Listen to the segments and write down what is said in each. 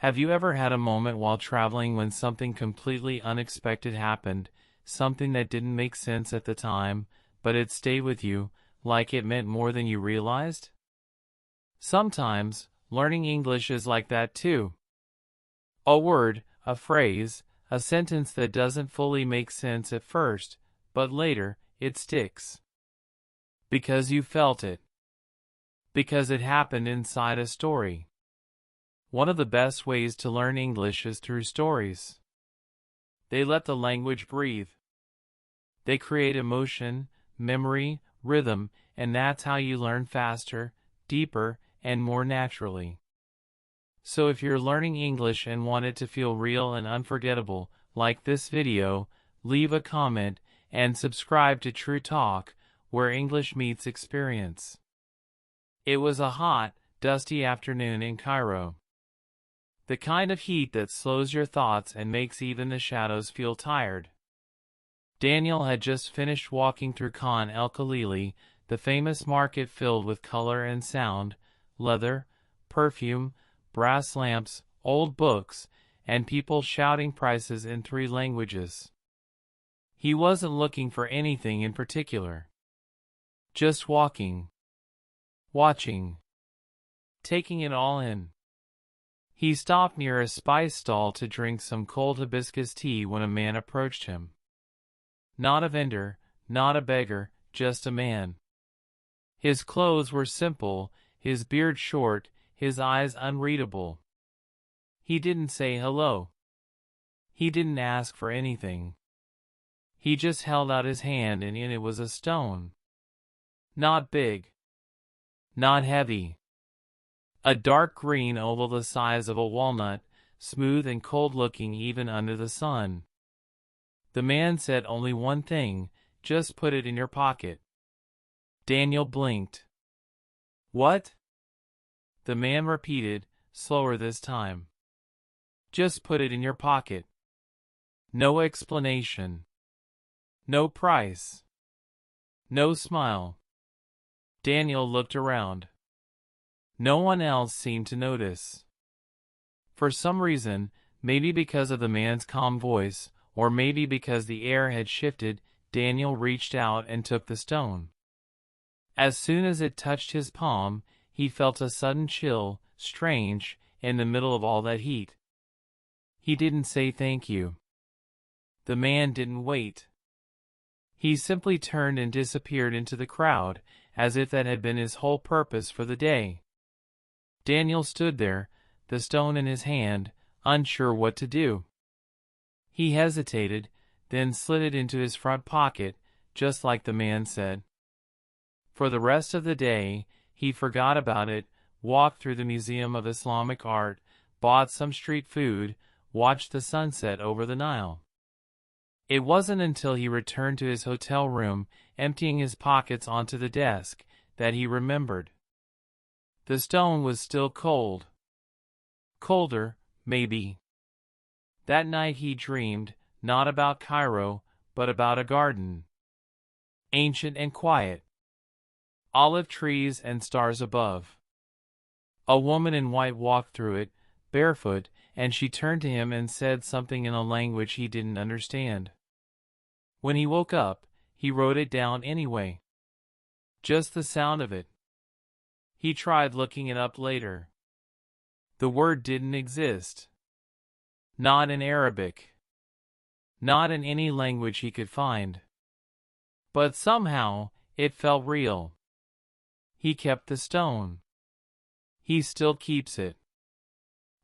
Have you ever had a moment while traveling when something completely unexpected happened, something that didn't make sense at the time, but it stayed with you, like it meant more than you realized? Sometimes, learning English is like that too. A word, a phrase, a sentence that doesn't fully make sense at first, but later, it sticks. Because you felt it. Because it happened inside a story. One of the best ways to learn English is through stories. They let the language breathe. They create emotion, memory, rhythm, and that's how you learn faster, deeper, and more naturally. So if you're learning English and want it to feel real and unforgettable, like this video, leave a comment and subscribe to TrueTalk, where English meets experience. It was a hot, dusty afternoon in Cairo. The kind of heat that slows your thoughts and makes even the shadows feel tired. Daniel had just finished walking through Khan el-Khalili, the famous market filled with color and sound, leather, perfume, brass lamps, old books, and people shouting prices in 3 languages. He wasn't looking for anything in particular. Just walking. Watching. Taking it all in. He stopped near a spice stall to drink some cold hibiscus tea when a man approached him. Not a vendor, not a beggar, just a man. His clothes were simple, his beard short, his eyes unreadable. He didn't say hello. He didn't ask for anything. He just held out his hand and in it was a stone. Not big. Not heavy. A dark green oval the size of a walnut, smooth and cold-looking even under the sun. The man said only one thing, just put it in your pocket. Daniel blinked. What? The man repeated, slower this time. Just put it in your pocket. No explanation. No price. No smile. Daniel looked around. No one else seemed to notice. For some reason, maybe because of the man's calm voice, or maybe because the air had shifted, Daniel reached out and took the stone. As soon as it touched his palm, he felt a sudden chill, strange, in the middle of all that heat. He didn't say thank you. The man didn't wait. He simply turned and disappeared into the crowd, as if that had been his whole purpose for the day. Daniel stood there, the stone in his hand, unsure what to do. He hesitated, then slid it into his front pocket, just like the man said. For the rest of the day, he forgot about it, walked through the Museum of Islamic Art, bought some street food, watched the sunset over the Nile. It wasn't until he returned to his hotel room, emptying his pockets onto the desk, that he remembered. The stone was still cold. Colder, maybe. That night he dreamed, not about Cairo, but about a garden. Ancient and quiet. Olive trees and stars above. A woman in white walked through it, barefoot, and she turned to him and said something in a language he didn't understand. When he woke up, he wrote it down anyway. Just the sound of it. He tried looking it up later. The word didn't exist. Not in Arabic. Not in any language he could find. But somehow, it felt real. He kept the stone. He still keeps it.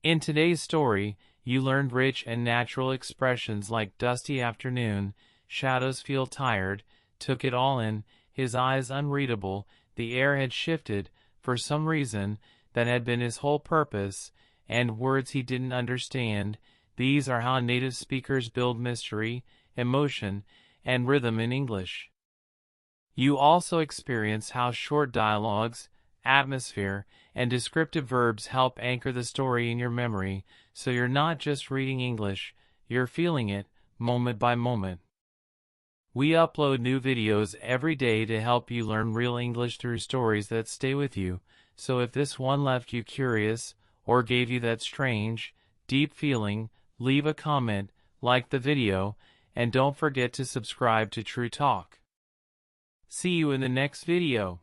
In today's story, you learned rich and natural expressions like dusty afternoon, shadows feel tired, took it all in, his eyes unreadable, the air had shifted, for some reason, that had been his whole purpose, and words he didn't understand. These are how native speakers build mystery, emotion, and rhythm in English. You also experience how short dialogues, atmosphere, and descriptive verbs help anchor the story in your memory, so you're not just reading English, you're feeling it, moment by moment. We upload new videos every day to help you learn real English through stories that stay with you, so if this one left you curious, or gave you that strange, deep feeling, leave a comment, like the video, and don't forget to subscribe to TrueTalk. See you in the next video.